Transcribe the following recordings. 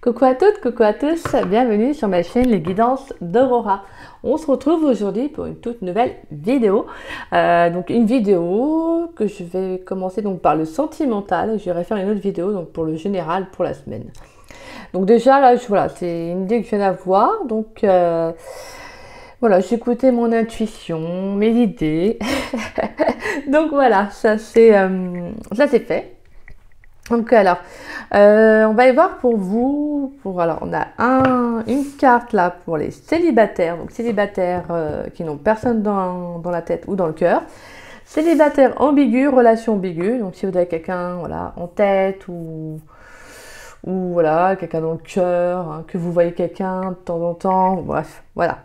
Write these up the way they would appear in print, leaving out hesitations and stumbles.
Coucou à toutes, coucou à tous, bienvenue sur ma chaîne Les Guidances d'Aurora. On se retrouve aujourd'hui pour une toute nouvelle vidéo. Donc une vidéo que je vais commencer donc par le sentimental et je vais faire une autre vidéo donc pour le général pour la semaine. Donc déjà là, voilà, c'est une idée que je viens d'avoir. Donc voilà, j'ai écouté mon intuition, mes idées. Donc voilà, ça c'est fait. Donc alors, on va y voir pour vous. Alors on a une carte là pour les célibataires, donc célibataires qui n'ont personne dans la tête ou dans le cœur. Célibataire ambigu, relation ambiguë. Donc si vous avez quelqu'un voilà en tête ou voilà quelqu'un dans le cœur, hein, que vous voyez quelqu'un de temps en temps, bref, voilà.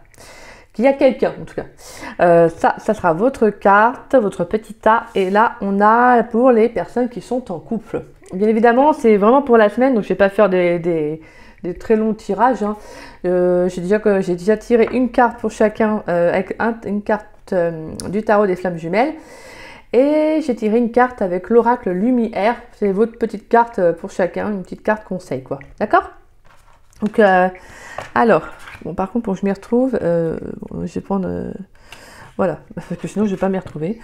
Qu'il y a quelqu'un en tout cas. Ça sera votre carte, votre petit tas. Et là on a pour les personnes qui sont en couple. Bien évidemment, c'est vraiment pour la semaine, donc je ne vais pas faire des très longs tirages. Hein. J'ai déjà tiré une carte pour chacun avec une carte du tarot des flammes jumelles. Et j'ai tiré une carte avec l'oracle Lumière. C'est votre petite carte pour chacun, une petite carte conseil, quoi. D'accord? Donc, alors, bon, par contre, pour que je m'y retrouve, je vais prendre... voilà, parce que sinon, je ne vais pas m'y retrouver.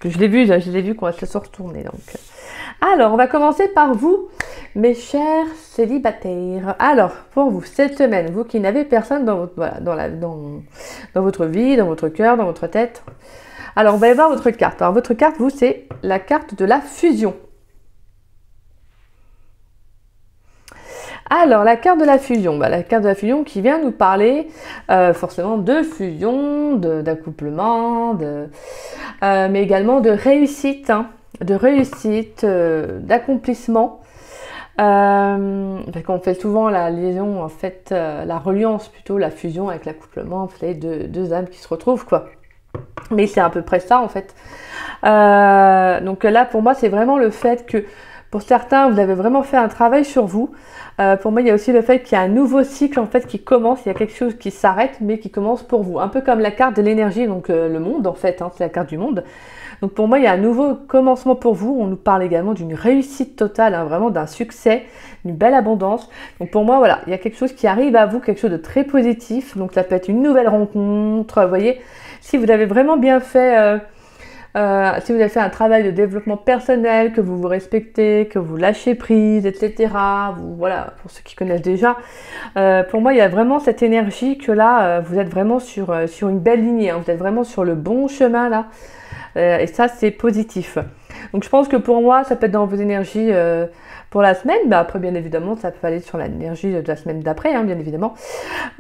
Que je l'ai vu qu'on va se retourner. Donc, alors, on va commencer par vous, mes chers célibataires. Alors, pour vous, cette semaine, vous qui n'avez personne dans votre, voilà, dans votre vie, dans votre cœur, dans votre tête. Alors, on va y voir votre carte. Alors, votre carte, vous, c'est la carte de la fusion. Alors, la carte de la fusion, la carte de la fusion qui vient nous parler forcément de fusion, d'accouplement, mais également de réussite, hein, d'accomplissement. Parce qu'on fait souvent la liaison, en fait, la reliance plutôt, la fusion avec l'accouplement, en fait, deux âmes qui se retrouvent, quoi. Mais c'est à peu près ça, en fait. Donc là, pour moi, c'est vraiment le fait que, pour certains, vous avez vraiment fait un travail sur vous. Pour moi, il y a aussi le fait qu'il y a un nouveau cycle en fait qui commence. Il y a quelque chose qui s'arrête, mais qui commence pour vous. Un peu comme la carte de l'énergie, donc le monde en fait, hein, c'est la carte du monde. Donc pour moi, il y a un nouveau commencement pour vous. On nous parle également d'une réussite totale, hein, vraiment d'un succès, d'une belle abondance. Donc pour moi, voilà, il y a quelque chose qui arrive à vous, quelque chose de très positif. Donc ça peut être une nouvelle rencontre. Vous voyez, si vous avez vraiment bien fait... si vous avez fait un travail de développement personnel, que vous vous respectez, que vous lâchez prise, etc. Voilà, pour ceux qui connaissent déjà. Pour moi, il y a vraiment cette énergie que là, vous êtes vraiment sur une belle lignée. Hein, vous êtes vraiment sur le bon chemin là. Et ça, c'est positif. Donc, je pense que pour moi, ça peut être dans vos énergies pour la semaine. Mais après, bien évidemment, ça peut aller sur l'énergie de la semaine d'après, hein, bien évidemment.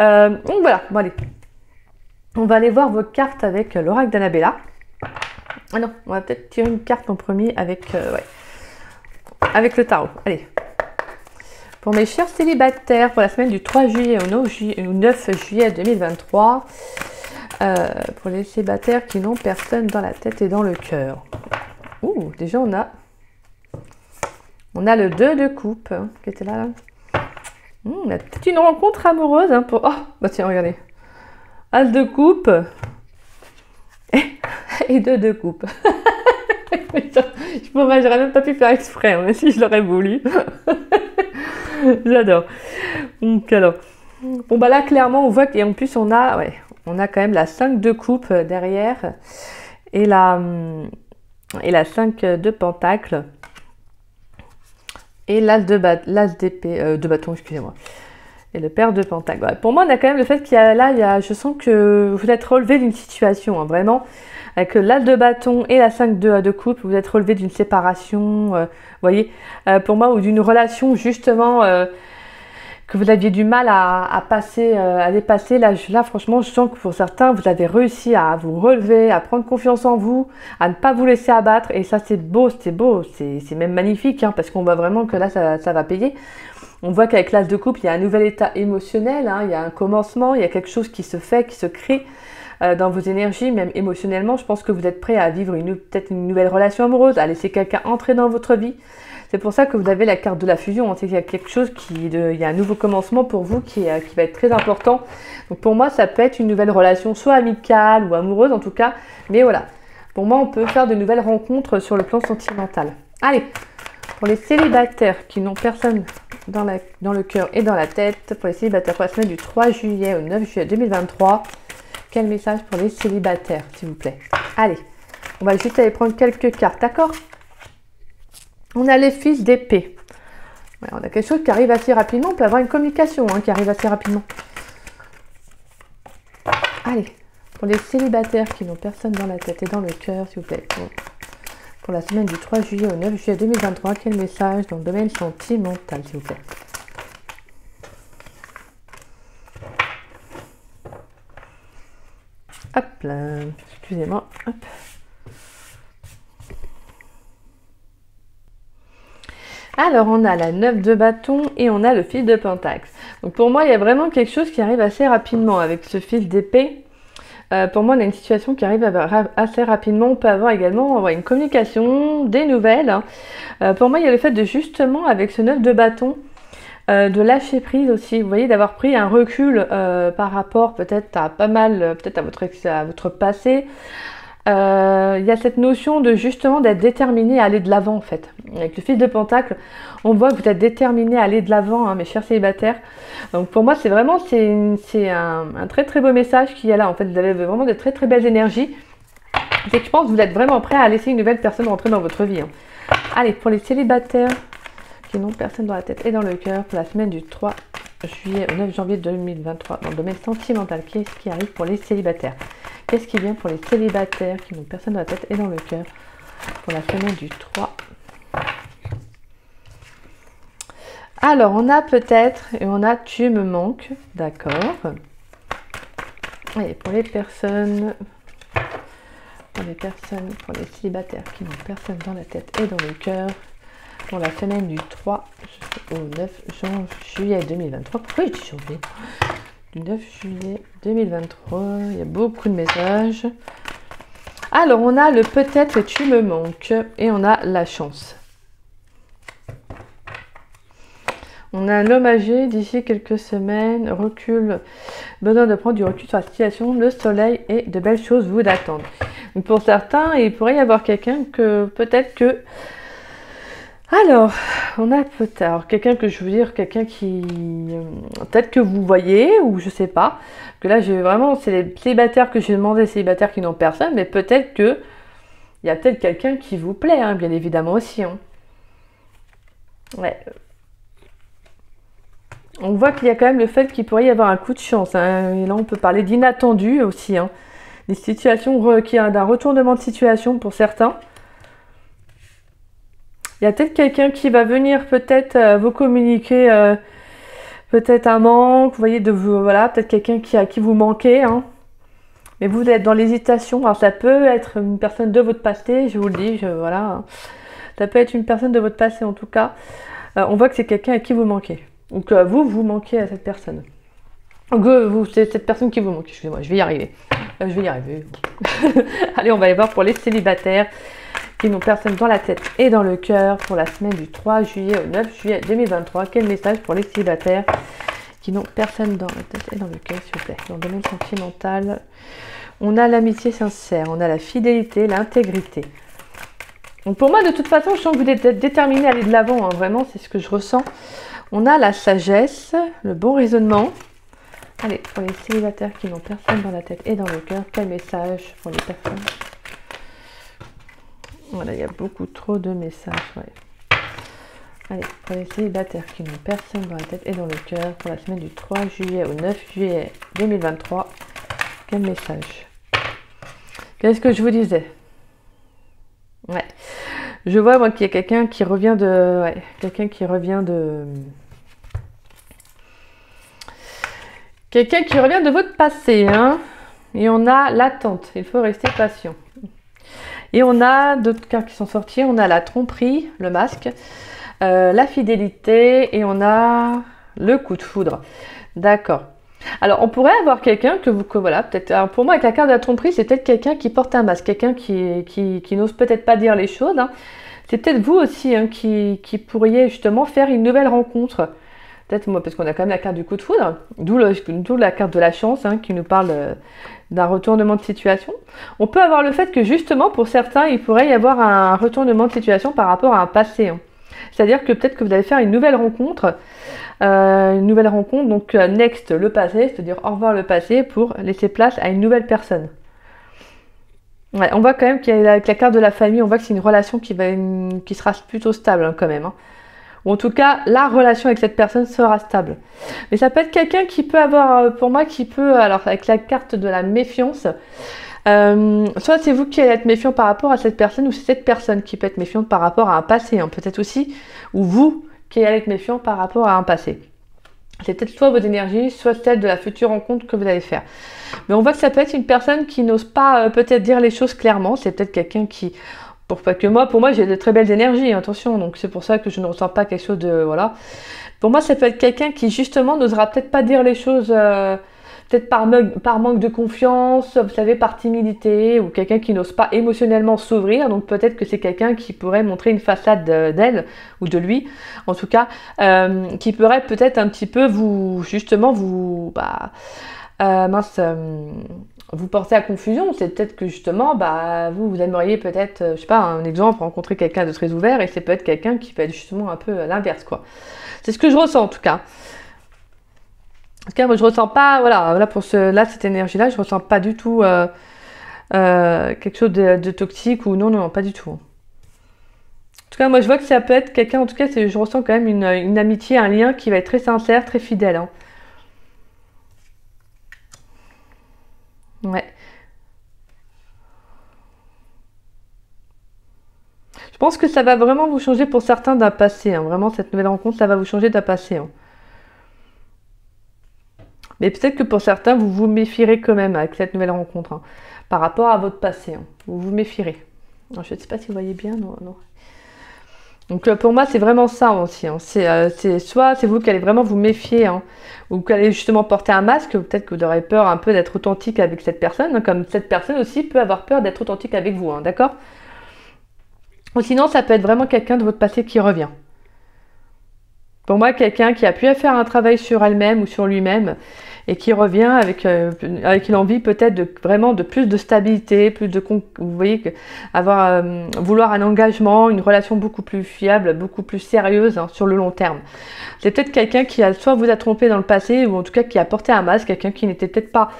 Donc, voilà. Bon, allez. On va aller voir vos cartes avec l'oracle d'Annabella. Ah non, on va peut-être tirer une carte en premier avec, avec le tarot. Allez. Pour mes chers célibataires, pour la semaine du 3 juillet au 9 juillet 2023, pour les célibataires qui n'ont personne dans la tête et dans le cœur. Ouh, déjà on a le 2 de coupe hein, qui était là. On a peut-être une rencontre amoureuse. Hein, pour... Oh, bah tiens, regardez. As de coupe. Et 2 de coupe. J'aurais même pas pu faire exprès, hein, même si je l'aurais voulu. J'adore. Donc alors, bon bah là clairement on voit qu'en plus on a quand même la 5 de coupe derrière et la 5 de pentacle et l'as d'épée, de bâton, excusez-moi. Et le père de pentacle. Ouais. Pour moi, on a quand même le fait qu'il y a je sens que vous êtes relevé d'une situation, hein, vraiment. Avec l'as de bâton et la 5 de coupe, vous êtes relevé d'une séparation, vous voyez, pour moi, ou d'une relation justement que vous aviez du mal à passer, à dépasser. Là, franchement, je sens que pour certains, vous avez réussi à vous relever, à prendre confiance en vous, à ne pas vous laisser abattre. Et ça, c'est beau, c'est même magnifique, hein, parce qu'on voit vraiment que là, ça va payer. On voit qu'avec l'as de coupe, il y a un nouvel état émotionnel, hein, il y a un commencement, il y a quelque chose qui se fait, qui se crée dans vos énergies, même émotionnellement. Je pense que vous êtes prêt à vivre peut-être une nouvelle relation amoureuse, à laisser quelqu'un entrer dans votre vie. C'est pour ça que vous avez la carte de la fusion. Hein, il y a quelque chose il y a un nouveau commencement pour vous qui va être très important. Donc pour moi, ça peut être une nouvelle relation, soit amicale ou amoureuse en tout cas. Mais voilà, pour moi, on peut faire de nouvelles rencontres sur le plan sentimental. Allez, Pour les célibataires qui n'ont personne dans le cœur et dans la tête, pour les célibataires pour la semaine du 3 juillet au 9 juillet 2023, quel message pour les célibataires, s'il vous plaît? Allez, on va juste aller prendre quelques cartes, d'accord? On a les fils d'épée. Ouais, on a quelque chose qui arrive assez rapidement. On peut avoir une communication qui arrive assez rapidement. Allez, pour les célibataires qui n'ont personne dans la tête et dans le cœur, s'il vous plaît. Pour la semaine du 3 juillet au 9 juillet 2023, quel message dans le domaine sentimental, s'il vous plaît? Hop là, excusez-moi. Hop. Alors, on a la 9 de bâton et on a le fil de pentacle. Donc, pour moi, il y a vraiment quelque chose qui arrive assez rapidement avec ce fil d'épée. Pour moi, on a une situation qui arrive assez rapidement. On peut avoir également une communication, des nouvelles. Pour moi, il y a le fait de justement, avec ce 9 de bâton, de lâcher prise aussi. Vous voyez, d'avoir pris un recul par rapport peut-être à pas mal, peut-être à votre passé. Il y a cette notion de justement d'être déterminé à aller de l'avant en fait. Avec le fil de pentacle, on voit que vous êtes déterminé à aller de l'avant, mes chers célibataires. Donc pour moi, c'est vraiment un très très beau message qu'il y a là. En fait, vous avez vraiment de très très belles énergies. C'est que je pense que vous êtes vraiment prêt à laisser une nouvelle personne rentrer dans votre vie. Allez, pour les célibataires qui n'ont personne dans la tête et dans le cœur, pour la semaine du 3 juillet au 9 janvier 2023, dans le domaine sentimental, qu'est-ce qui arrive pour les célibataires? Qu'est-ce qui vient pour les célibataires qui n'ont personne dans la tête et dans le cœur pour la semaine du 3? Alors, on a peut-être et on a tu me manques, d'accord. Et pour les personnes, pour les célibataires qui n'ont personne dans la tête et dans le cœur pour la semaine du 3 au 9 juillet 2023. Pourquoi je dis janvier? Du 9 juillet 2023, il y a beaucoup de messages. Alors, on a le peut-être et tu me manques et on a la chance. On a un homme âgé d'ici quelques semaines, recul, besoin de prendre du recul sur la situation, le soleil et de belles choses vous attendent. Donc pour certains, il pourrait y avoir quelqu'un que peut-être que... Alors, on a peut-être quelqu'un que je veux dire, quelqu'un qui... peut-être que vous voyez, ou je sais pas. Que là, j'ai vraiment... C'est les célibataires que j'ai demandé, les célibataires qui n'ont personne, mais peut-être que... Il y a peut-être quelqu'un qui vous plaît, bien évidemment aussi. Ouais. On voit qu'il y a quand même le fait qu'il pourrait y avoir un coup de chance. Et là, on peut parler d'inattendu aussi. Des situations, d'un retournement de situation pour certains. Il y a peut-être quelqu'un qui va venir peut-être vous communiquer peut-être un manque, vous voyez, voilà, peut-être quelqu'un à qui vous manquez. Mais vous êtes dans l'hésitation. Alors ça peut être une personne de votre passé, je vous le dis, voilà. Ça peut être une personne de votre passé en tout cas. On voit que c'est quelqu'un à qui vous manquez. Ou que vous manquez à cette personne. Ou que c'est cette personne qui vous manque. Excusez-moi, je vais y arriver. Allez, on va aller voir pour les célibataires qui n'ont personne dans la tête et dans le cœur pour la semaine du 3 juillet au 9 juillet 2023. Quel message pour les célibataires qui n'ont personne dans la tête et dans le cœur, s'il vous plaît? Dans le domaine sentimental, on a l'amitié sincère, on a la fidélité, l'intégrité. Donc pour moi, de toute façon, je sens que vous êtes déterminé à aller de l'avant. Vraiment, c'est ce que je ressens. On a la sagesse, le bon raisonnement. Allez, pour les célibataires qui n'ont personne dans la tête et dans le cœur, quel message pour les personnes? Voilà, il y a beaucoup trop de messages. Ouais. Allez, pour les célibataires qui n'ont personne dans la tête et dans le cœur, pour la semaine du 3 juillet au 9 juillet 2023, quel message? Qu'est-ce que je vous disais? Ouais. Je vois, moi, qu'il y a quelqu'un qui revient de... Ouais, quelqu'un qui revient de... Quelqu'un qui revient de votre passé, Et on a l'attente. Il faut rester patient. Et on a d'autres cartes qui sont sorties. On a la tromperie, le masque, la fidélité et on a le coup de foudre. D'accord. Alors, on pourrait avoir quelqu'un voilà, peut-être. Alors, pour moi, avec la carte de la tromperie, c'est peut-être quelqu'un qui porte un masque, quelqu'un qui n'ose peut-être pas dire les choses. C'est peut-être vous aussi qui pourriez justement faire une nouvelle rencontre. Peut-être moi, parce qu'on a quand même la carte du coup de foudre, d'où la carte de la chance qui nous parle d'un retournement de situation. On peut avoir le fait que justement, pour certains, il pourrait y avoir un retournement de situation par rapport à un passé. C'est-à-dire que peut-être que vous allez faire une nouvelle rencontre. Donc next, le passé, c'est-à-dire au revoir le passé pour laisser place à une nouvelle personne. Ouais, on voit quand même qu'avec la carte de la famille, on voit que c'est une relation qui sera plutôt stable hein, quand même. Hein. Ou en tout cas, la relation avec cette personne sera stable. Mais ça peut être quelqu'un qui peut avoir, pour moi, alors avec la carte de la méfiance, soit c'est vous qui allez être méfiant par rapport à cette personne, ou c'est cette personne qui peut être méfiante par rapport à un passé, hein, peut-être aussi, ou vous qui allez être méfiant par rapport à un passé. C'est peut-être soit vos énergies, soit celle de la future rencontre que vous allez faire. Mais on voit que ça peut être une personne qui n'ose pas peut-être dire les choses clairement. C'est peut-être quelqu'un qui... Pour moi, j'ai de très belles énergies, attention. Donc c'est pour ça que je ne ressens pas quelque chose de... Voilà. Pour moi, ça peut être quelqu'un qui justement n'osera peut-être pas dire les choses... peut-être par manque de confiance, vous savez, par timidité, ou quelqu'un qui n'ose pas émotionnellement s'ouvrir. Donc peut-être que c'est quelqu'un qui pourrait montrer une façade d'elle, ou de lui, en tout cas, qui pourrait peut-être un petit peu vous porter à confusion. C'est peut-être que justement, vous aimeriez peut-être, je sais pas, un exemple, rencontrer quelqu'un de très ouvert, et c'est peut-être quelqu'un qui peut être justement un peu l'inverse, quoi. C'est ce que je ressens, en tout cas. En tout cas, moi, je ressens pas, voilà, cette énergie-là, je ressens pas du tout quelque chose de toxique, ou non, pas du tout. En tout cas, moi, je vois que ça peut être quelqu'un, en tout cas, je ressens quand même une amitié, un lien qui va être très sincère, très fidèle, hein. Ouais. Je pense que ça va vraiment vous changer pour certains d'un passé, hein. Vraiment, cette nouvelle rencontre, ça va vous changer d'un passé, hein. Mais peut-être que pour certains, vous vous méfierez quand même avec cette nouvelle rencontre, hein, par rapport à votre passé, hein. Vous vous méfierez. Alors, je ne sais pas si vous voyez bien, non. Donc pour moi, c'est vraiment ça aussi, hein. C'est soit c'est vous qui allez vraiment vous méfier, hein, ou qui allez justement porter un masque, ou peut-être que vous aurez peur un peu d'être authentique avec cette personne, hein, comme cette personne aussi peut avoir peur d'être authentique avec vous, hein, d'accord? Ou sinon, ça peut être vraiment quelqu'un de votre passé qui revient. Pour moi, quelqu'un qui a pu faire un travail sur elle-même ou sur lui-même et qui revient avec l'envie peut-être de plus de stabilité, vous voyez, vouloir un engagement, une relation beaucoup plus fiable, beaucoup plus sérieuse, hein, sur le long terme. C'est peut-être quelqu'un qui soit vous a trompé dans le passé, ou en tout cas qui a porté un masque, quelqu'un qui n'était peut-être pas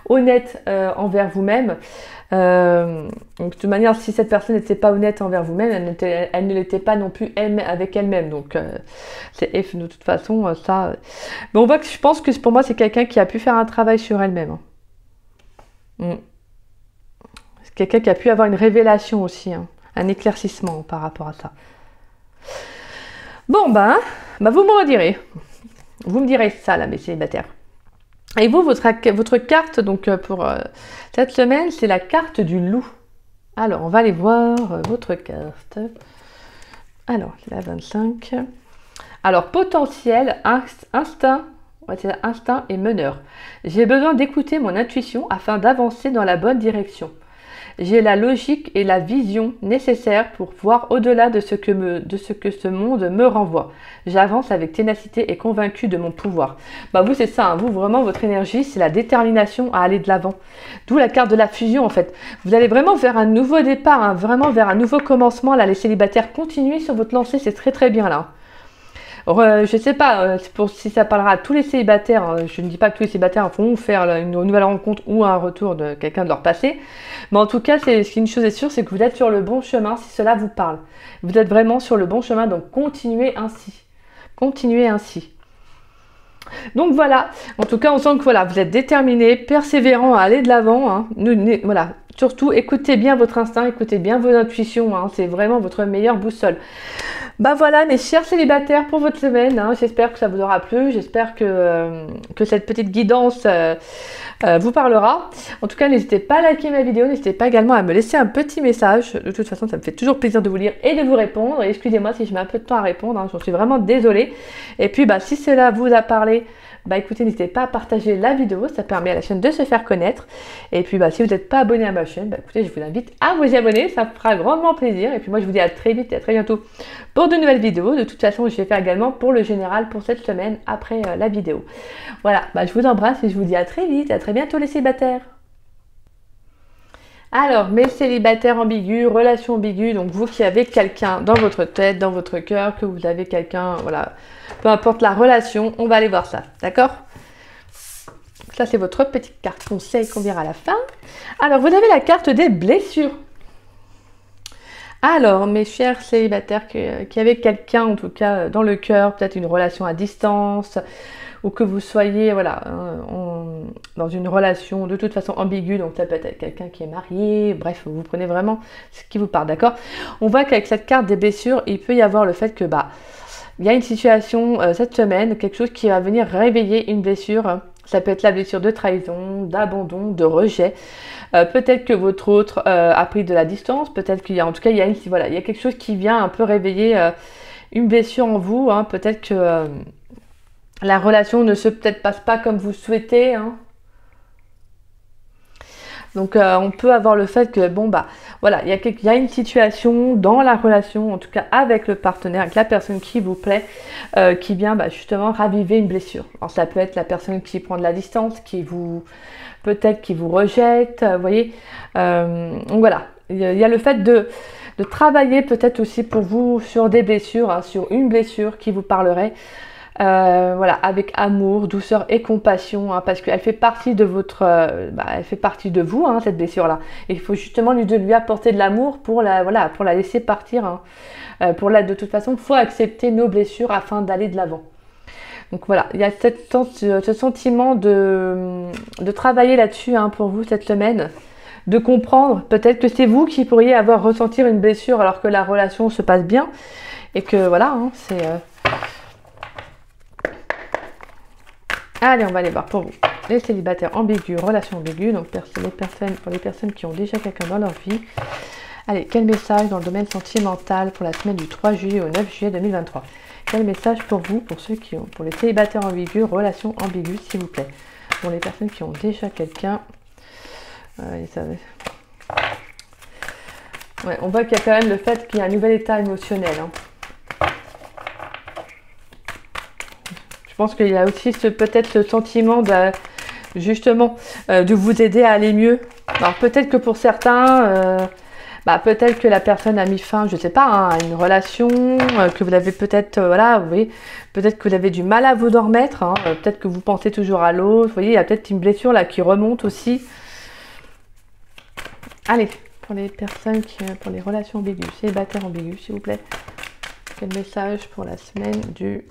honnête envers vous-même. Donc de toute manière, si cette personne n'était pas honnête envers vous-même, elle ne l'était pas non plus avec elle-même. Donc c'est F de toute façon, ça. Mais on voit que je pense que pour moi, c'est quelqu'un qui a pu faire un travail sur elle-même, hein. C'est quelqu'un qui a pu avoir une révélation aussi, hein, un éclaircissement par rapport à ça. Bon vous me redirez. Vous me direz ça là, mes célibataires. Et vous, votre carte, donc pour cette semaine, c'est la carte du loup. Alors, on va aller voir votre carte. Alors, c'est la 25. Alors, potentiel, instinct et meneur. J'ai besoin d'écouter mon intuition afin d'avancer dans la bonne direction. J'ai la logique et la vision nécessaires pour voir au-delà de ce que ce monde me renvoie. J'avance avec ténacité et convaincu de mon pouvoir. Vous, c'est ça, hein. Vous, vraiment, votre énergie, c'est la détermination à aller de l'avant. D'où la carte de la fusion, en fait. Vous allez vraiment vers un nouveau départ, hein, vraiment vers un nouveau commencement. Là, les célibataires, continuez sur votre lancée, c'est très très bien, là. Je ne sais pas si ça parlera à tous les célibataires, hein. Je ne dis pas que tous les célibataires vont faire une nouvelle rencontre ou un retour de quelqu'un de leur passé. Mais en tout cas, une chose est sûre, c'est que vous êtes sur le bon chemin si cela vous parle. Vous êtes vraiment sur le bon chemin, donc continuez ainsi. Continuez ainsi. Donc voilà, en tout cas, on sent que voilà, vous êtes déterminé, persévérant à aller de l'avant, hein. Voilà. Surtout, écoutez bien votre instinct, écoutez bien vos intuitions, hein. C'est vraiment votre meilleure boussole. Voilà, mes chers célibataires, pour votre semaine, hein. J'espère que ça vous aura plu, j'espère que cette petite guidance vous parlera. En tout cas, n'hésitez pas à liker ma vidéo, n'hésitez pas également à me laisser un petit message. De toute façon, ça me fait toujours plaisir de vous lire et de vous répondre. Et excusez-moi si je mets un peu de temps à répondre, hein. J'en suis vraiment désolée. Et puis, si cela vous a parlé, écoutez, n'hésitez pas à partager la vidéo, ça permet à la chaîne de se faire connaître. Et puis si vous n'êtes pas abonné à ma chaîne, écoutez, je vous invite à vous y abonner, ça me fera grandement plaisir. Et puis moi, je vous dis à très vite et à très bientôt pour de nouvelles vidéos. De toute façon, je vais faire également pour le général pour cette semaine après la vidéo. Voilà, je vous embrasse et je vous dis à très vite et à très bientôt les célibataires. Alors, mes célibataires ambigus, relations ambiguës, donc vous qui avez quelqu'un dans votre tête, dans votre cœur, que vous avez quelqu'un, voilà, peu importe la relation, on va aller voir ça, d'accord? Ça, c'est votre petite carte conseil qu'on verra à la fin. Alors, vous avez la carte des blessures. Alors, mes chers célibataires qui avaient quelqu'un, en tout cas, dans le cœur, peut-être une relation à distance, ou que vous soyez, voilà, dans une relation de toute façon ambiguë, donc ça peut être quelqu'un qui est marié, bref, vous prenez vraiment ce qui vous parle, d'accord? On voit qu'avec cette carte des blessures, il peut y avoir le fait que, il y a une situation cette semaine, quelque chose qui va venir réveiller une blessure. Ça peut être la blessure de trahison, d'abandon, de rejet. Peut-être que votre autre a pris de la distance. Peut-être qu'il y a, en tout cas, il y a quelque chose qui vient un peu réveiller une blessure en vous. Hein. Peut-être que la relation ne se peut-être passe pas comme vous souhaitez. Hein. Donc on peut avoir le fait que voilà, il y a une situation dans la relation, en tout cas avec le partenaire, avec la personne qui vous plaît, qui vient justement raviver une blessure. Alors ça peut être la personne qui prend de la distance, peut-être qui vous rejette, vous voyez. Donc voilà, il y a le fait de travailler peut-être aussi pour vous sur des blessures, hein, sur une blessure qui vous parlerait. Voilà, avec amour, douceur et compassion, hein, parce qu'elle fait partie de elle fait partie de vous, hein, cette blessure-là. Et il faut justement lui apporter de l'amour pour la laisser partir. Hein. De toute façon, il faut accepter nos blessures afin d'aller de l'avant. Donc voilà, il y a ce sentiment de travailler là-dessus hein, pour vous cette semaine, de comprendre peut-être que c'est vous qui pourriez avoir ressentir une blessure alors que la relation se passe bien et que voilà, hein, c'est Allez, on va aller voir pour vous. Les célibataires ambigus, relations ambiguës, donc pour les personnes qui ont déjà quelqu'un dans leur vie. Allez, quel message dans le domaine sentimental pour la semaine du 3 juillet au 9 juillet 2023? Quel message pour vous, pour les célibataires ambigus, relations ambiguës, s'il vous plaît? Pour les personnes qui ont déjà quelqu'un. Ouais, on voit qu'il y a quand même le fait qu'il y a un nouvel état émotionnel. Hein. Je pense qu'il y a aussi peut-être ce sentiment de vous aider à aller mieux. Alors peut-être que pour certains, peut-être que la personne a mis fin, je ne sais pas, hein, à une relation, que vous avez peut-être, vous voyez, peut-être que vous avez du mal à vous en remettre, hein, peut-être que vous pensez toujours à l'autre, vous voyez, il y a peut-être une blessure là qui remonte aussi. Allez, pour les personnes pour les relations ambiguës, célibataires ambigus, s'il vous plaît. Quel message pour la semaine du...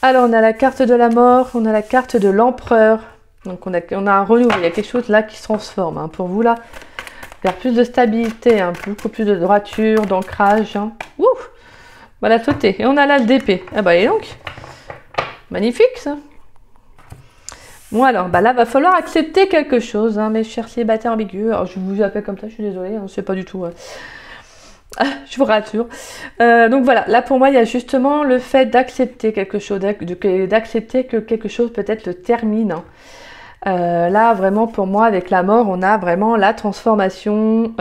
Alors, on a la carte de la mort, on a la carte de l'empereur. Donc, on a un renouveau, il y a quelque chose là qui se transforme. Hein, pour vous, là, vers plus de stabilité, hein, beaucoup plus de droiture, d'ancrage. Hein. Ouh, voilà, sauter. Et on a là le d'épée. Ah bah, et donc, magnifique, ça. Bon, alors, là, va falloir accepter quelque chose, hein, mes chers célibataires ambigus. Alors, je vous appelle comme ça, je suis désolée, hein, c'est pas du tout... je vous rassure. Donc voilà, là pour moi, il y a justement le fait d'accepter quelque chose, d'accepter que quelque chose peut-être le termine. Hein. Là, vraiment, pour moi, avec la mort, on a vraiment la transformation.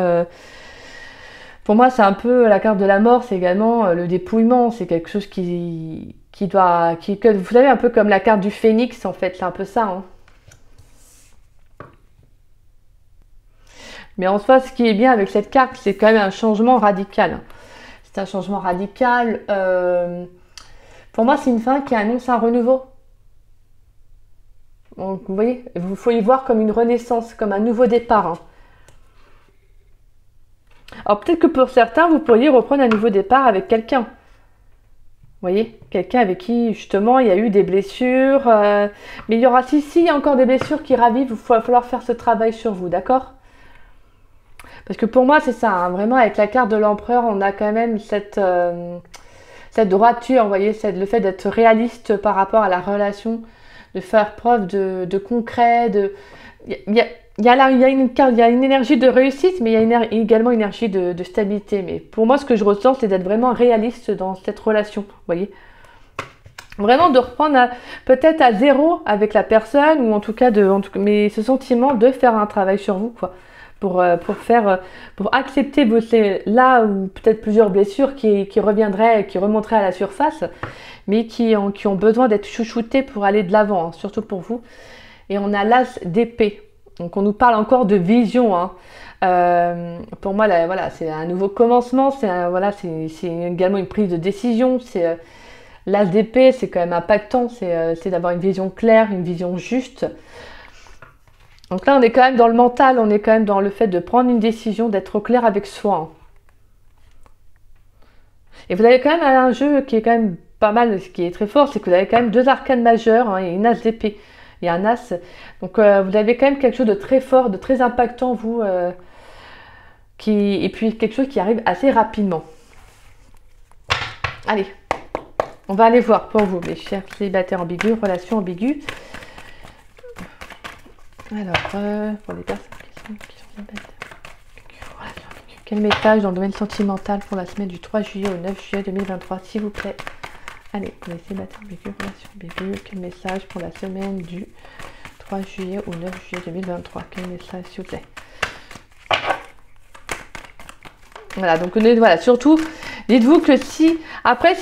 Pour moi, c'est un peu la carte de la mort, c'est également le dépouillement. C'est quelque chose vous savez, un peu comme la carte du phénix, en fait, c'est un peu ça. Hein. Mais en soi, ce qui est bien avec cette carte, c'est quand même un changement radical. C'est un changement radical. Pour moi, c'est une fin qui annonce un renouveau. Donc, vous voyez, il faut y voir comme une renaissance, comme un nouveau départ. Hein. Alors, peut-être que pour certains, vous pourriez reprendre un nouveau départ avec quelqu'un. Vous voyez, quelqu'un avec qui, justement, il y a eu des blessures. Mais il y aura, il y a encore des blessures qui ravivent, il va falloir faire ce travail sur vous, d'accord ? Parce que pour moi, c'est ça, hein, vraiment, avec la carte de l'empereur, on a quand même cette droiture, vous voyez, le fait d'être réaliste par rapport à la relation, de faire preuve de concret, il y a une énergie de réussite, mais il y a également une énergie de stabilité. Mais pour moi, ce que je ressens, c'est d'être vraiment réaliste dans cette relation, vous voyez. Vraiment de reprendre peut-être à zéro avec la personne, ou en tout cas, mais ce sentiment de faire un travail sur vous, quoi. Pour accepter là où peut-être plusieurs blessures qui remonteraient à la surface, mais qui ont besoin d'être chouchoutées pour aller de l'avant, hein, surtout pour vous. Et on a l'as d'épée. Donc on nous parle encore de vision, hein. Pour moi, là, voilà, c'est un nouveau commencement, voilà, c'est également une prise de décision. C'est l'as d'épée, c'est quand même impactant, c'est d'avoir une vision claire, une vision juste. Donc là, on est quand même dans le mental, on est quand même dans le fait de prendre une décision, d'être au clair avec soi, hein. Et vous avez quand même un jeu qui est quand même pas mal, ce qui est très fort, c'est que vous avez quand même 2 arcanes majeures, hein, et une as d'épée. Il y a un as. Donc vous avez quand même quelque chose de très fort, de très impactant, vous, et puis quelque chose qui arrive assez rapidement. Allez, on va aller voir pour vous, mes chers célibataires ambigus, relations ambiguës. Alors, pour les personnes qui sont célibataires, quel message dans le domaine sentimental pour la semaine du 3 juillet au 9 juillet 2023, s'il vous plaît? Allez, pour les célibataires ambigus, relations ambiguës, quel message pour la semaine du 3 juillet au 9 juillet 2023? Quel message, s'il vous plaît? Voilà, donc voilà, surtout, dites-vous que si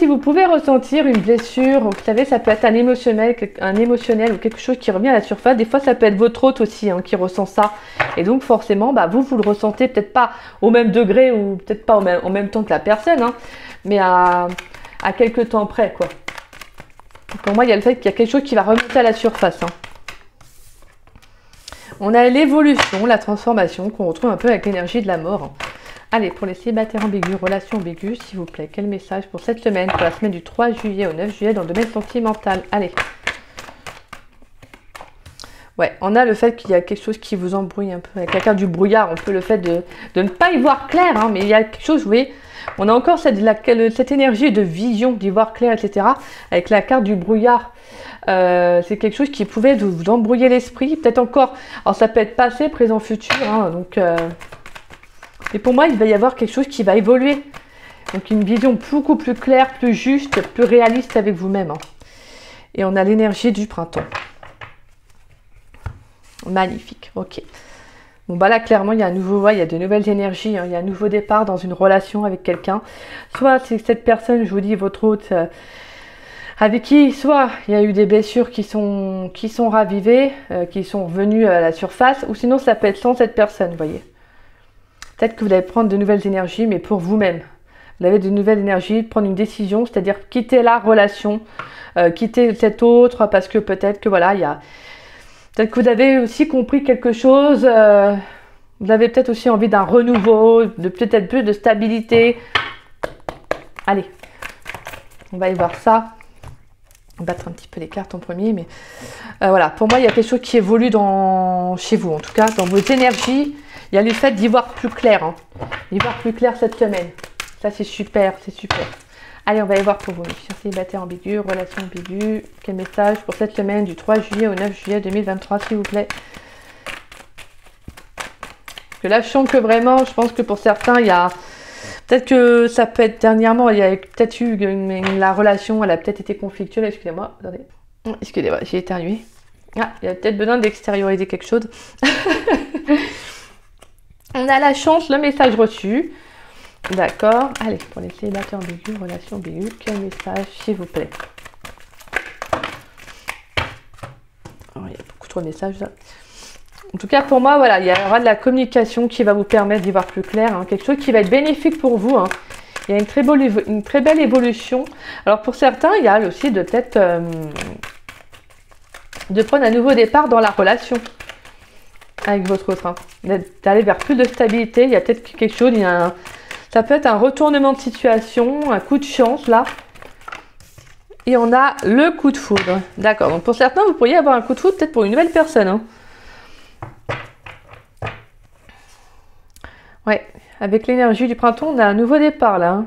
vous pouvez ressentir une blessure, vous savez, ça peut être un émotionnel ou quelque chose qui revient à la surface. Des fois, ça peut être votre hôte aussi, hein, qui ressent ça. Et donc, forcément, bah, vous le ressentez peut-être pas au même degré ou peut-être pas en même temps que la personne, hein, mais à quelques temps près, quoi. Pour moi, il y a le fait qu'il y a quelque chose qui va remonter à la surface, hein. On a l'évolution, la transformation qu'on retrouve un peu avec l'énergie de la mort, hein. Allez, pour les célibataires ambigus, relations ambiguës, s'il vous plaît, quel message pour cette semaine, pour la semaine du 3 juillet au 9 juillet dans le domaine sentimental? Allez. Ouais, on a le fait qu'il y a quelque chose qui vous embrouille un peu. Avec la carte du brouillard, on peut le fait de ne pas y voir clair, hein, mais il y a quelque chose, vous voyez, on a encore cette énergie de vision, d'y voir clair, etc. Avec la carte du brouillard. C'est quelque chose qui pouvait vous embrouiller l'esprit, peut-être encore, alors ça peut être passé, présent, futur, hein, donc... Et pour moi, il va y avoir quelque chose qui va évoluer. Donc une vision beaucoup plus claire, plus juste, plus réaliste avec vous-même, hein. Et on a l'énergie du printemps. Magnifique, ok. Bon bah là, clairement, il y a il y a de nouvelles énergies, hein. Il y a un nouveau départ dans une relation avec quelqu'un. Soit c'est cette personne, je vous dis, votre hôte, avec qui, soit il y a eu des blessures qui sont ravivées, qui sont revenues à la surface, ou sinon ça peut être sans cette personne, vous voyez. Peut-être que vous allez prendre de nouvelles énergies, mais pour vous-même. Vous avez de nouvelles énergies, prendre une décision, c'est-à-dire quitter la relation, quitter cet autre, parce que peut-être que voilà, peut-être que vous avez aussi compris quelque chose, vous avez peut-être aussi envie d'un renouveau, de peut-être plus de stabilité. Allez, on va y voir ça. On va battre un petit peu les cartes en premier, mais voilà, pour moi, il y a quelque chose qui évolue chez vous, en tout cas, dans vos énergies. Il y a le fait d'y voir plus clair, hein. D'y voir plus clair cette semaine. Ça, c'est super, c'est super. Allez, on va y voir pour vous, mes chers célibataires ambigus, relations ambiguës. Quel message pour cette semaine du 3 juillet au 9 juillet 2023, s'il vous plaît? Parce que là, je sens que vraiment, je pense que pour certains, il y a... Peut-être que ça peut être dernièrement, il y a peut-être eu la relation, elle a peut-être été conflictuelle. Excusez-moi, attendez. Excusez-moi, j'ai éternué. Ah, il y a peut-être besoin d'extérioriser quelque chose. On a la chance, le message reçu. D'accord. Allez, pour les célibataires ambigus, relations ambiguës, quel message, s'il vous plaît? Oh, il y a beaucoup trop de messages là. En tout cas, pour moi, voilà, il y aura de la communication qui va vous permettre d'y voir plus clair, hein, quelque chose qui va être bénéfique pour vous, hein. Il y a une très belle évolution. Alors, pour certains, il y a aussi de peut-être de prendre un nouveau départ dans la relation avec votre autre, hein. D'aller vers plus de stabilité. Il y a peut-être quelque chose, ça peut être un retournement de situation, un coup de chance, là. Et on a le coup de foudre. D'accord, donc pour certains, vous pourriez avoir un coup de foudre peut-être pour une nouvelle personne, hein. Ouais, avec l'énergie du printemps, on a un nouveau départ là, hein.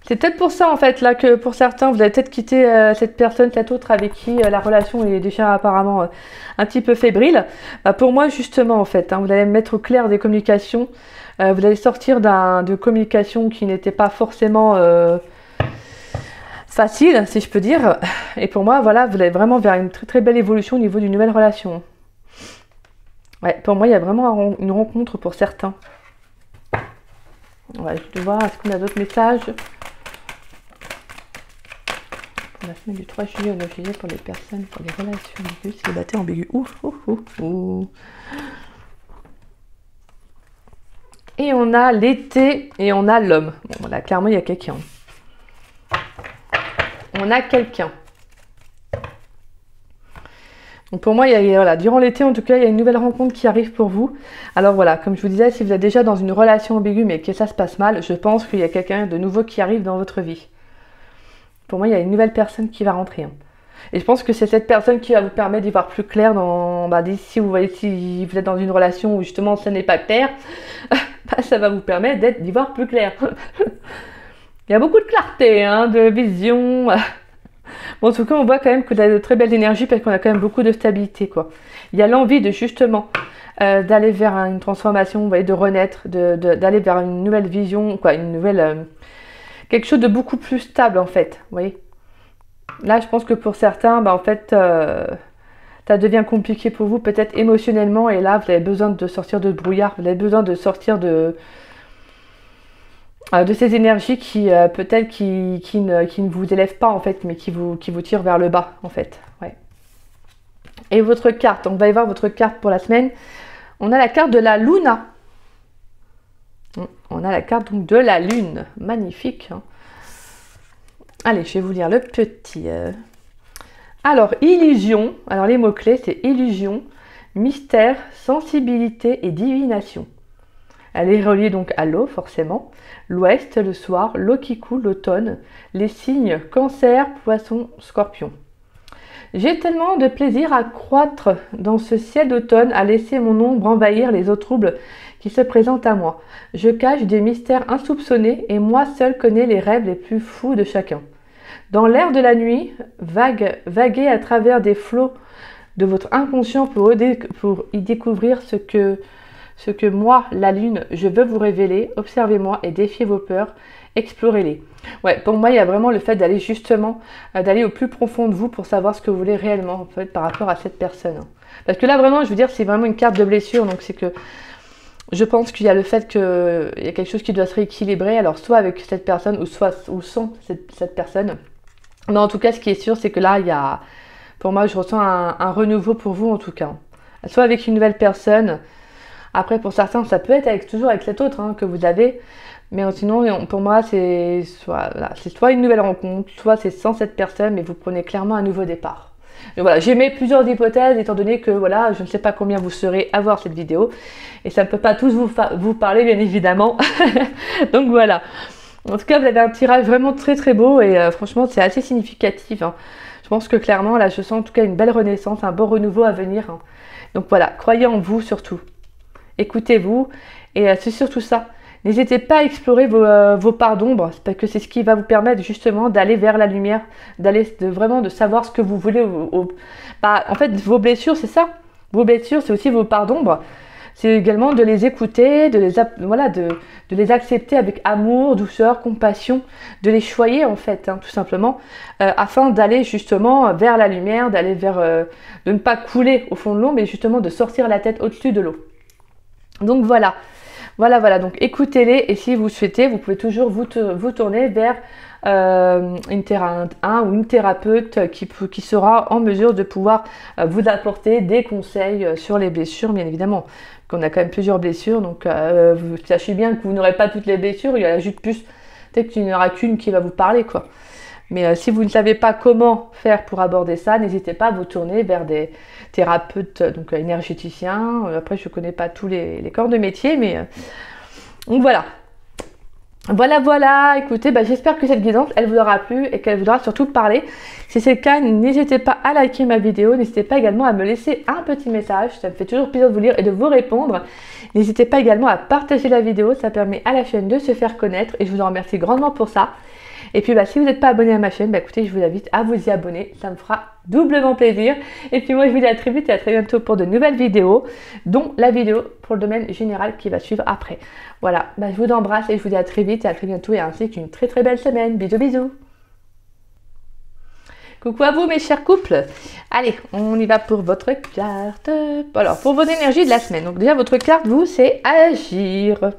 C'est peut-être pour ça en fait là que pour certains vous allez peut-être quitter cette personne, cette autre avec qui la relation est déjà apparemment un petit peu fébrile. Bah, pour moi justement en fait, hein, vous allez mettre au clair des communications, vous allez sortir de communication qui n'était pas forcément facile si je peux dire. Et pour moi voilà, vous allez vraiment vers une très très belle évolution au niveau d'une nouvelle relation. Ouais, pour moi il y a vraiment une rencontre pour certains. On va juste voir, est-ce qu'on a d'autres messages La semaine du 3 juillet au 9 juillet pour les personnes, pour les relations ambiguës, célibataires ambigus. Ouf, ouf, ouf, ouf. Et on a l'été et on a l'homme. Bon, là, clairement, il y a quelqu'un. On a quelqu'un. Donc pour moi, voilà, durant l'été, en tout cas, il y a une nouvelle rencontre qui arrive pour vous. Alors voilà, comme je vous disais, si vous êtes déjà dans une relation ambiguë mais que ça se passe mal, je pense qu'il y a quelqu'un de nouveau qui arrive dans votre vie. Pour moi, il y a une nouvelle personne qui va rentrer. Hein. Et je pense que c'est cette personne qui va vous permettre d'y voir plus clair dans... si vous voyez, si vous êtes dans une relation où justement ça n'est pas clair, ça va vous permettre d'y voir plus clair. Il y a beaucoup de clarté, hein, de vision... Bon, en tout cas, on voit quand même que vous avez de très belles énergies parce qu'on a quand même beaucoup de stabilité, quoi. Il y a l'envie de justement d'aller vers une transformation, vous voyez, de renaître, d'aller vers une nouvelle vision, quoi, une nouvelle... quelque chose de beaucoup plus stable, en fait, vous voyez. Là, je pense que pour certains, en fait, ça devient compliqué pour vous, peut-être émotionnellement, et là, vous avez besoin de sortir de brouillard, vous avez besoin de sortir de ces énergies qui peut-être qui ne vous élèvent pas en fait, mais qui vous tirent vers le bas en fait. Ouais. Et votre carte, on va y voir votre carte pour la semaine. On a la carte de la Luna. On a la carte donc de la Lune. Magnifique. Hein. Allez, je vais vous lire le petit. Alors, illusion. Alors, les mots-clés, c'est illusion, mystère, sensibilité et divination. Elle est reliée donc à l'eau, forcément. L'ouest, le soir, l'eau qui coule, l'automne. Les signes cancer, poisson, scorpion. J'ai tellement de plaisir à croître dans ce ciel d'automne, à laisser mon ombre envahir les eaux troubles qui se présentent à moi. Je cache des mystères insoupçonnés et moi seul connais les rêves les plus fous de chacun. Dans l'air de la nuit, vaguez à travers des flots de votre inconscient pour y découvrir ce que moi, la lune, je veux vous révéler. Observez-moi et défiez vos peurs. Explorez-les. Ouais, pour moi, il y a vraiment le fait d'aller justement, d'aller au plus profond de vous pour savoir ce que vous voulez réellement, en fait, par rapport à cette personne. Parce que là, vraiment, je veux dire, c'est vraiment une carte de blessure. Donc, c'est que je pense qu'il y a le fait qu'il y a quelque chose qui doit se rééquilibrer. Alors, soit avec cette personne ou sans cette personne. Mais en tout cas, ce qui est sûr, c'est que là, il y a, pour moi, je ressens un renouveau pour vous, en tout cas. Soit avec une nouvelle personne. Après, pour certains, ça peut être toujours avec cet autre que vous avez. Mais sinon, pour moi, c'est soit une nouvelle rencontre, soit c'est sans cette personne, mais vous prenez clairement un nouveau départ. Donc voilà, j'ai mis plusieurs hypothèses, étant donné que voilà, je ne sais pas combien vous serez à voir cette vidéo. Et ça ne peut pas tous vous parler, bien évidemment. Donc voilà. En tout cas, vous avez un tirage vraiment très très beau et franchement, c'est assez significatif. Hein. Je pense que clairement, là, je sens en tout cas une belle renaissance, un beau renouveau à venir. Hein. Donc voilà, croyez en vous surtout. Écoutez-vous et c'est surtout ça. N'hésitez pas à explorer vos parts d'ombre parce que c'est ce qui va vous permettre justement d'aller vers la lumière, vraiment de savoir ce que vous voulez. En fait, vos blessures, c'est ça. Vos blessures, c'est aussi vos parts d'ombre. C'est également de les écouter, de les accepter avec amour, douceur, compassion, de les choyer en fait, tout simplement, afin d'aller justement vers la lumière, d'aller vers, de ne pas couler au fond de l'eau, mais justement de sortir la tête au-dessus de l'eau. Donc voilà, donc écoutez-les et si vous souhaitez, vous pouvez toujours vous tourner vers un ou une thérapeute qui sera en mesure de pouvoir vous apporter des conseils sur les blessures, bien évidemment. Qu'on a quand même plusieurs blessures, donc vous sachez bien que vous n'aurez pas toutes les blessures, il y en a juste plus, peut-être qu'il n'y en aura qu'une qui va vous parler, quoi. Mais si vous ne savez pas comment faire pour aborder ça, n'hésitez pas à vous tourner vers des thérapeutes, donc énergéticiens. Après, je ne connais pas tous les corps de métier, mais donc voilà. Voilà, écoutez, j'espère que cette guidance, elle vous aura plu et qu'elle vous aura surtout parlé. Si c'est le cas, n'hésitez pas à liker ma vidéo, n'hésitez pas également à me laisser un petit message, ça me fait toujours plaisir de vous lire et de vous répondre. N'hésitez pas également à partager la vidéo, ça permet à la chaîne de se faire connaître et je vous en remercie grandement pour ça. Et puis si vous n'êtes pas abonné à ma chaîne, écoutez, je vous invite à vous y abonner, ça me fera doublement plaisir. Et puis moi je vous dis à très vite et à très bientôt pour de nouvelles vidéos, dont la vidéo pour le domaine général qui va suivre après. Voilà, je vous embrasse et je vous dis à très vite et à très bientôt et ainsi qu'une très très belle semaine. Bisous bisous. Coucou à vous mes chers couples. Allez, on y va pour votre carte. Alors, pour vos énergies de la semaine. Donc déjà, votre carte, vous, c'est agir.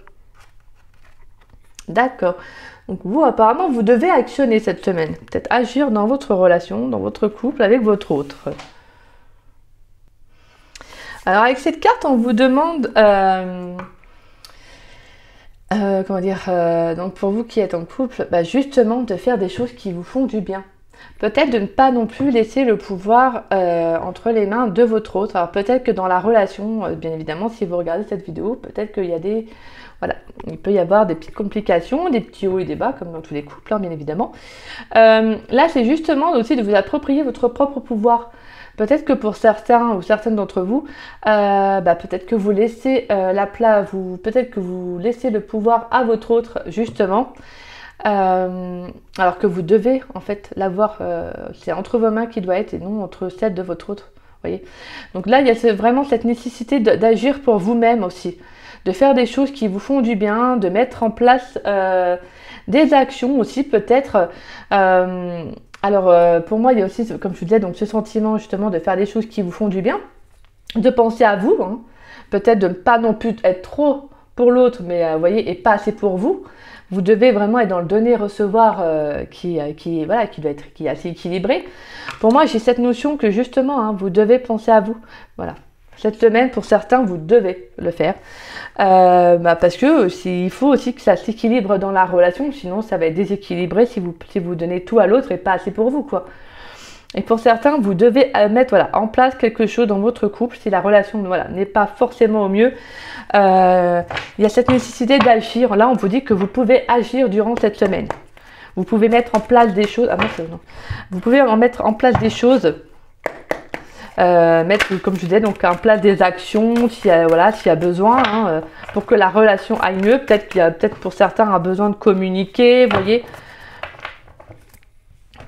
D'accord. Donc vous, apparemment, vous devez actionner cette semaine. Peut-être agir dans votre relation, dans votre couple avec votre autre. Alors avec cette carte, on vous demande... comment dire, donc pour vous qui êtes en couple, bah justement de faire des choses qui vous font du bien. Peut-être de ne pas non plus laisser le pouvoir entre les mains de votre autre. Alors peut-être que dans la relation, bien évidemment, si vous regardez cette vidéo, peut-être qu'il y a des... Voilà, il peut y avoir des petites complications, des petits hauts et des bas, comme dans tous les couples, hein, bien évidemment. Là, c'est justement aussi de vous approprier votre propre pouvoir. Peut-être que pour certains ou certaines d'entre vous, peut-être que vous laissez peut-être que vous laissez le pouvoir à votre autre, justement, alors que vous devez en fait l'avoir. C'est entre vos mains qui doit être et non entre celles de votre autre. Voyez. Donc là, il y a vraiment cette nécessité d'agir pour vous-même aussi, de faire des choses qui vous font du bien, de mettre en place des actions aussi peut-être. Alors, pour moi, il y a aussi, comme je vous disais, donc ce sentiment justement de faire des choses qui vous font du bien, de penser à vous, hein. Peut-être de ne pas non plus être trop pour l'autre, mais vous voyez, et pas assez pour vous. Vous devez vraiment être dans le donner-recevoir qui est assez équilibré. Pour moi, j'ai cette notion que justement, hein, vous devez penser à vous. Voilà. Cette semaine, pour certains, vous devez le faire. Parce que il faut aussi que ça s'équilibre dans la relation, sinon ça va être déséquilibré si vous donnez tout à l'autre et pas assez pour vous, quoi. Et pour certains, vous devez mettre en place quelque chose dans votre couple si la relation n'est pas forcément au mieux. Il y a cette nécessité d'agir. Là, on vous dit que vous pouvez agir durant cette semaine. Vous pouvez mettre en place des choses. Vous pouvez en mettre en place des choses. Mettre, comme je disais, donc en place des actions s'il y a besoin, hein, pour que la relation aille mieux. Peut-être pour certains un besoin de communiquer, vous voyez.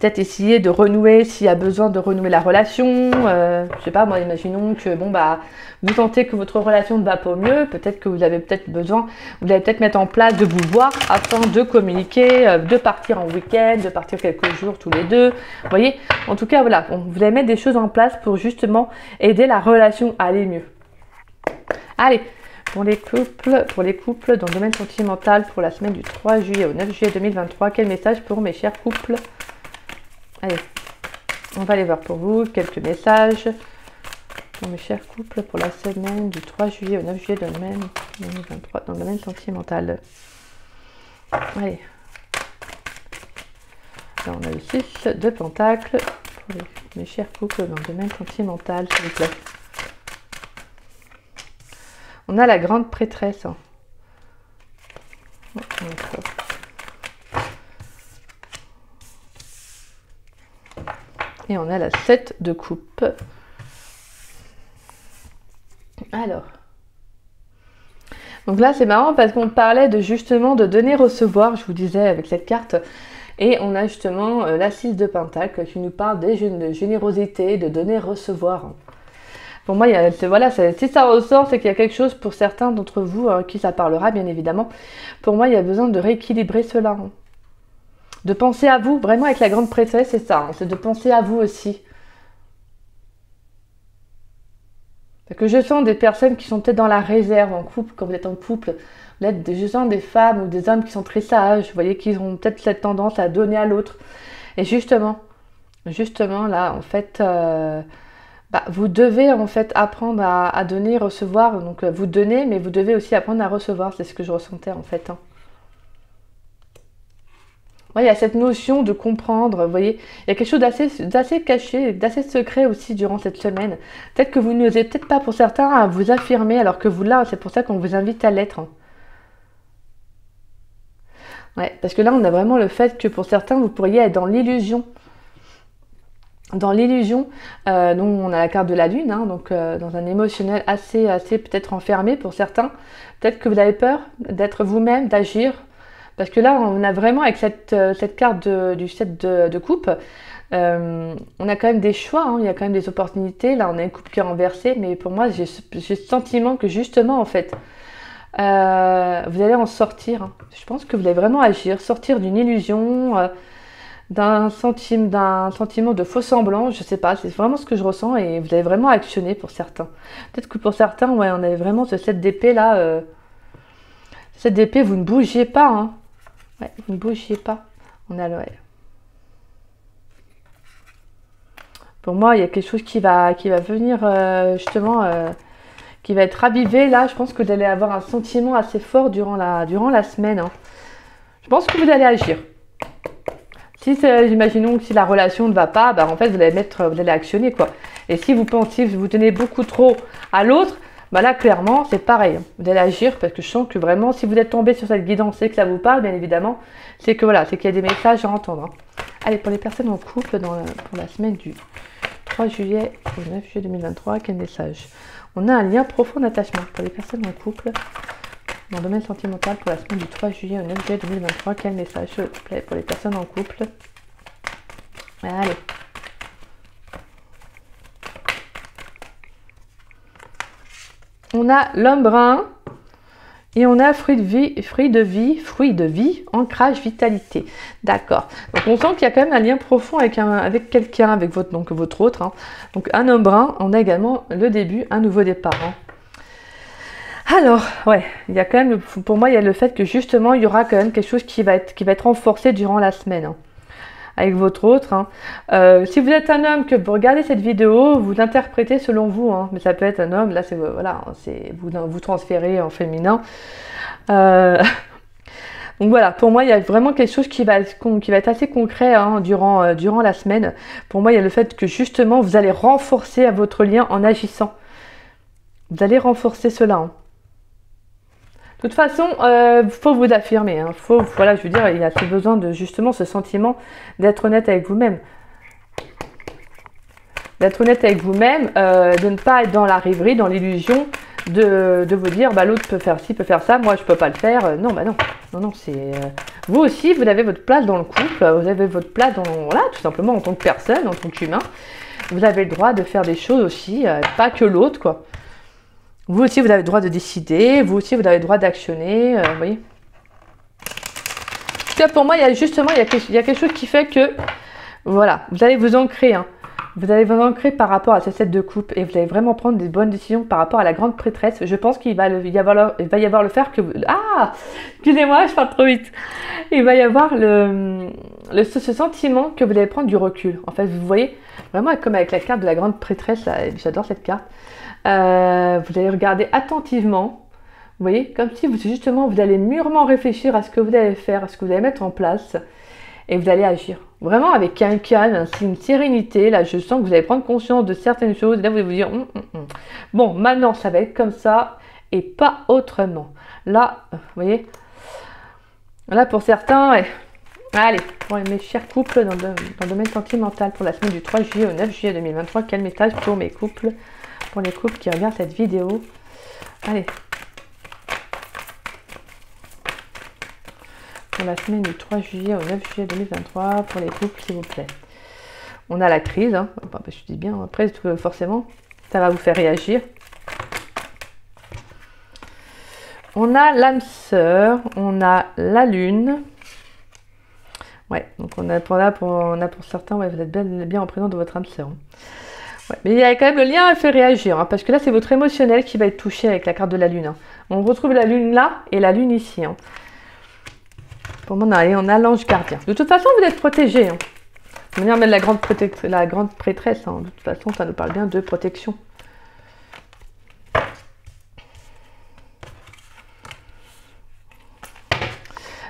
Peut-être essayer de renouer s'il y a besoin de renouer la relation. Je sais pas, moi, imaginons que vous sentez que votre relation ne va pas au mieux. Peut-être que vous allez peut-être mettre en place de vous voir afin de communiquer, de partir en week-end, de partir quelques jours tous les deux. Vous voyez, en tout cas, voilà, vous allez mettre des choses en place pour justement aider la relation à aller mieux. Allez, pour les couples dans le domaine sentimental pour la semaine du 3 juillet au 9 juillet 2023, quel message pour mes chers couples? Allez, on va aller voir pour vous quelques messages pour mes chers couples pour la semaine du 3 juillet au 9 juillet 2023 dans le domaine sentimental. Allez. Là, on a le 6 de pentacles pour mes chers couples dans le domaine sentimental, s'il vous plaît. On a la grande prêtresse. Hein. Et on a la 7 de coupe. Alors. Donc là, c'est marrant parce qu'on parlait justement de donner-recevoir, je vous disais, avec cette carte. Et on a justement la 6 de pentacle qui nous parle de générosité, de donner-recevoir. Pour moi, si ça ressort, c'est qu'il y a quelque chose pour certains d'entre vous qui ça parlera, bien évidemment. Pour moi, il y a besoin de rééquilibrer cela. Hein. De penser à vous, vraiment avec la grande prêtresse, c'est ça, hein, c'est de penser à vous aussi. Parce que je sens des personnes qui sont peut-être dans la réserve en couple, quand vous êtes en couple, je sens des femmes ou des hommes qui sont très sages, vous voyez, qui ont peut-être cette tendance à donner à l'autre. Et justement, là, en fait, vous devez en fait apprendre à donner, recevoir. Donc vous donnez, mais vous devez aussi apprendre à recevoir, c'est ce que je ressentais en fait. Hein. Ouais, il y a cette notion de comprendre, vous voyez, il y a quelque chose d'assez caché, d'assez secret aussi durant cette semaine. Peut-être que vous n'osez peut-être pas pour certains à vous affirmer, alors que vous là, c'est pour ça qu'on vous invite à l'être. Ouais, parce que là, on a vraiment le fait que pour certains, vous pourriez être dans l'illusion. Dans l'illusion, donc on a la carte de la lune, hein, donc dans un émotionnel assez peut-être enfermé pour certains. Peut-être que vous avez peur d'être vous-même, d'agir. Parce que là, on a vraiment, avec cette carte du 7 de coupe, on a quand même des choix, hein, il y a quand même des opportunités. Là, on a une coupe qui est renversée, mais pour moi, j'ai ce sentiment que justement, en fait, vous allez en sortir. Hein. Je pense que vous allez vraiment agir, sortir d'une illusion, d'un sentiment de faux semblant, je sais pas, c'est vraiment ce que je ressens et vous allez vraiment actionner pour certains. Peut-être que pour certains, ouais, on avait vraiment ce 7 d'épée là. 7 d'épée, vous ne bougez pas, hein. Ouais, vous ne bougiez pas. On a l'oreille. Pour moi, il y a quelque chose qui va venir justement, qui va être ravivé. Là, je pense que vous allez avoir un sentiment assez fort durant la semaine. Hein. Je pense que vous allez agir. Si, imaginons que si la relation ne va pas, bah, en fait, vous allez actionner, quoi. Et si vous pensez, si vous tenez beaucoup trop à l'autre, bah là, clairement, c'est pareil. Vous allez agir parce que je sens que vraiment, si vous êtes tombé sur cette guidance et que ça vous parle, bien évidemment, c'est que voilà, c'est qu'il y a des messages à entendre. Hein. Allez, pour les personnes en couple, pour la semaine du 3 juillet au 9 juillet 2023, quel message? On a un lien profond d'attachement pour les personnes en couple dans le domaine sentimental pour la semaine du 3 juillet au 9 juillet 2023. Quel message, s'il vous plaît, pour les personnes en couple? Allez. On a l'homme brun et on a fruit de vie, ancrage, vitalité. D'accord. Donc on sent qu'il y a quand même un lien profond avec quelqu'un, avec votre autre. Hein. Donc un homme brun, on a également le début, un nouveau départ. Hein. Alors, ouais, il y a quand même, pour moi, il y a le fait que justement, il y aura quand même quelque chose qui va être renforcé durant la semaine. Hein. Avec votre autre. Hein. Si vous êtes un homme, que vous regardez cette vidéo, vous l'interprétez selon vous. Hein. Mais ça peut être un homme, là, c'est voilà, vous transférez en féminin. Donc voilà, pour moi, il y a vraiment quelque chose qui va être assez concret hein, durant la semaine. Pour moi, il y a le fait que justement, vous allez renforcer votre lien en agissant. Vous allez renforcer cela. Hein. De toute façon, faut vous affirmer. Hein. Voilà, je veux dire, il y a ce besoin de justement ce sentiment d'être honnête avec vous-même. D'être honnête avec vous-même, de ne pas être dans la rêverie, dans l'illusion de vous dire, bah l'autre peut faire ci, peut faire ça, moi je peux pas le faire. Non, bah non. Non, c'est... Vous aussi, vous avez votre place dans le couple, vous avez votre place voilà, tout simplement en tant que personne, en tant qu'humain. Vous avez le droit de faire des choses aussi, pas que l'autre, quoi. Vous aussi, vous avez le droit de décider. Vous aussi, vous avez le droit d'actionner. Vous voyez. En tout cas, pour moi, il y a quelque chose qui fait que, voilà, vous allez vous ancrer. Hein. Vous allez vous ancrer par rapport à ce set de coupe et vous allez vraiment prendre des bonnes décisions par rapport à la grande prêtresse. Je pense qu'il va y avoir le faire que vous... Ah, excusez-moi, je parle trop vite. Il va y avoir ce sentiment que vous allez prendre du recul. En fait, vous voyez, vraiment comme avec la carte de la grande prêtresse, j'adore cette carte. Vous allez regarder attentivement, vous voyez, comme si vous allez mûrement réfléchir à ce que vous allez faire, à ce que vous allez mettre en place, et vous allez agir. Vraiment avec un calme, une sérénité, là je sens que vous allez prendre conscience de certaines choses, et là vous allez vous dire, bon, maintenant ça va être comme ça, et pas autrement. Là, vous voyez, là pour certains, ouais. Allez, pour mes chers couples dans le domaine sentimental, pour la semaine du 3 juillet au 9 juillet 2023, quel message pour mes couples? Pour les couples qui regardent cette vidéo. Allez. Pour la semaine du 3 juillet au 9 juillet 2023, pour les couples, s'il vous plaît. On a la crise, hein. Enfin, je dis bien, après, forcément, ça va vous faire réagir. On a l'âme sœur, on a la lune. Ouais, donc on a pour certains, ouais, vous êtes bien en présence de votre âme sœur. Hein. Ouais, mais il y a quand même le lien à faire réagir, hein, parce que là c'est votre émotionnel qui va être touché avec la carte de la lune. Hein. On retrouve la lune là et la lune ici. Hein. Pour moi, on a l'ange gardien. De toute façon, vous êtes protégé. Hein. On va venir mettre la grande prêtresse. Hein. De toute façon, ça nous parle bien de protection.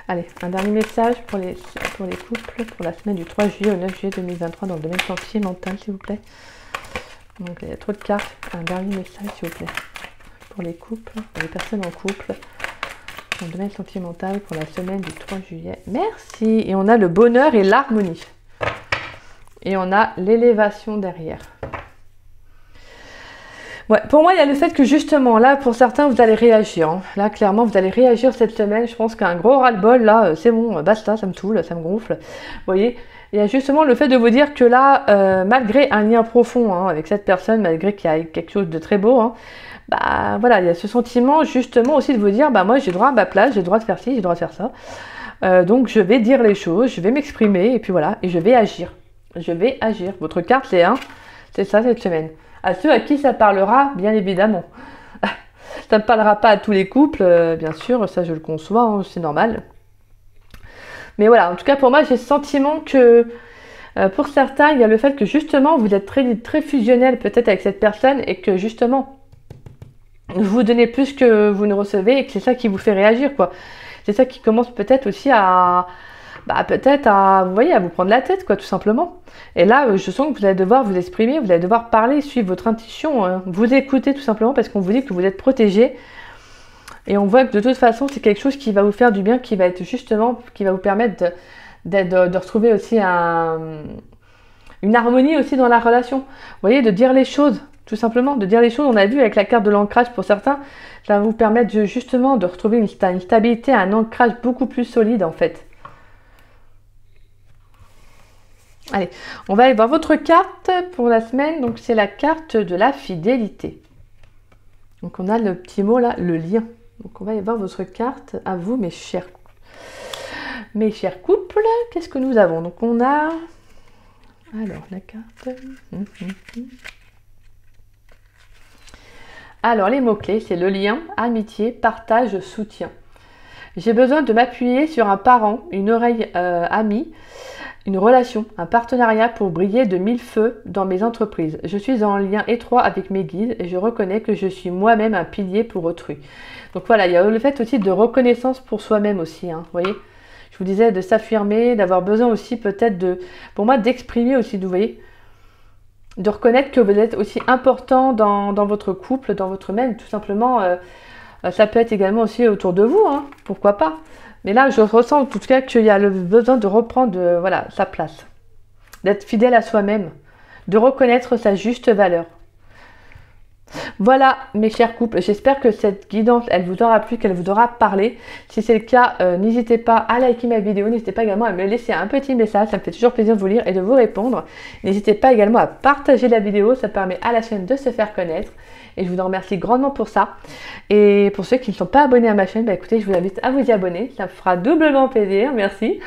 Allez, un dernier message pour les couples pour la semaine du 3 juillet au 9 juillet 2023 dans le domaine sentimental, s'il vous plaît. Donc il y a trop de cartes. Un dernier message, s'il vous plaît. Pour les couples, pour les personnes en couple. Dans le domaine sentimental pour la semaine du 3 juillet. Merci. Et on a le bonheur et l'harmonie. Et on a l'élévation derrière. Ouais, pour moi, il y a le fait que justement, là, pour certains, vous allez réagir. Hein. Là, clairement, vous allez réagir cette semaine. Je pense qu'un gros ras-le-bol, là, c'est bon, basta, ça me saoule, ça me gonfle. Vous voyez, il y a justement le fait de vous dire que là, malgré un lien profond hein, avec cette personne, malgré qu'il y a quelque chose de très beau, hein, bah voilà, il y a ce sentiment justement aussi de vous dire, bah moi j'ai droit à ma place, j'ai le droit de faire ci, j'ai le droit de faire ça. Donc je vais dire les choses, je vais m'exprimer, et puis voilà, et je vais agir. Je vais agir. Votre carte, c'est c'est ça cette semaine. À ceux à qui ça parlera, bien évidemment. Ça ne parlera pas à tous les couples, bien sûr, ça je le conçois, hein, c'est normal. Mais voilà, en tout cas pour moi, j'ai le sentiment que pour certains, il y a le fait que justement, vous êtes très fusionnel peut-être avec cette personne et que justement, vous donnez plus que vous ne recevez et que c'est ça qui vous fait réagir, quoi. C'est ça qui commence peut-être aussi à, peut-être à, vous voyez, à vous prendre la tête, quoi, tout simplement. Et là, je sens que vous allez devoir vous exprimer, vous allez devoir parler, suivre votre intuition, hein, vous écouter tout simplement parce qu'on vous dit que vous êtes protégé. Et on voit que de toute façon, c'est quelque chose qui va vous faire du bien, qui va être justement, qui va vous permettre de retrouver aussi une harmonie aussi dans la relation. Vous voyez, de dire les choses, tout simplement, de dire les choses. On a vu avec la carte de l'ancrage pour certains, ça va vous permettre justement de retrouver une stabilité, un ancrage beaucoup plus solide en fait. Allez, on va aller voir votre carte pour la semaine. Donc c'est la carte de la fidélité. Donc on a le petit mot là, le lien. Donc on va aller voir votre carte à vous, mes chers couples. Qu'est-ce que nous avons? Donc on a... Alors la carte... Alors les mots-clés, c'est le lien, amitié, partage, soutien. J'ai besoin de m'appuyer sur un parent, une oreille amie, une relation, un partenariat pour briller de mille feux dans mes entreprises. Je suis en lien étroit avec mes guides et je reconnais que je suis moi-même un pilier pour autrui. Donc voilà, il y a le fait aussi de reconnaissance pour soi-même aussi, hein, vous voyez. Je vous disais de s'affirmer, d'avoir besoin aussi peut-être de, pour moi, d'exprimer aussi, vous voyez, de reconnaître que vous êtes aussi important dans votre couple, dans votre même, tout simplement. Ça peut être également aussi autour de vous, hein, pourquoi pas. Mais là, je ressens en tout cas qu'il y a le besoin de reprendre voilà, sa place, d'être fidèle à soi-même, de reconnaître sa juste valeur. Voilà mes chers couples, j'espère que cette guidance, elle vous aura plu, qu'elle vous aura parlé. Si c'est le cas, n'hésitez pas à liker ma vidéo, n'hésitez pas également à me laisser un petit message, ça me fait toujours plaisir de vous lire et de vous répondre. N'hésitez pas également à partager la vidéo, ça permet à la chaîne de se faire connaître. Et je vous en remercie grandement pour ça. Et pour ceux qui ne sont pas abonnés à ma chaîne, écoutez, je vous invite à vous y abonner, ça me fera doublement plaisir, merci.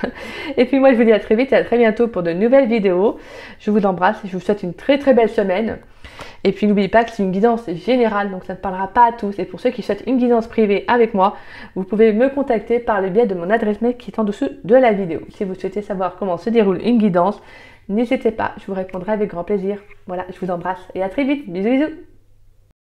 Et puis moi je vous dis à très vite et à très bientôt pour de nouvelles vidéos. Je vous embrasse et je vous souhaite une très belle semaine. Et puis n'oubliez pas que c'est une guidance générale, donc ça ne parlera pas à tous. Et pour ceux qui souhaitent une guidance privée avec moi, vous pouvez me contacter par le biais de mon adresse mail qui est en dessous de la vidéo. Si vous souhaitez savoir comment se déroule une guidance, n'hésitez pas, je vous répondrai avec grand plaisir. Voilà, je vous embrasse et à très vite. Bisous bisous.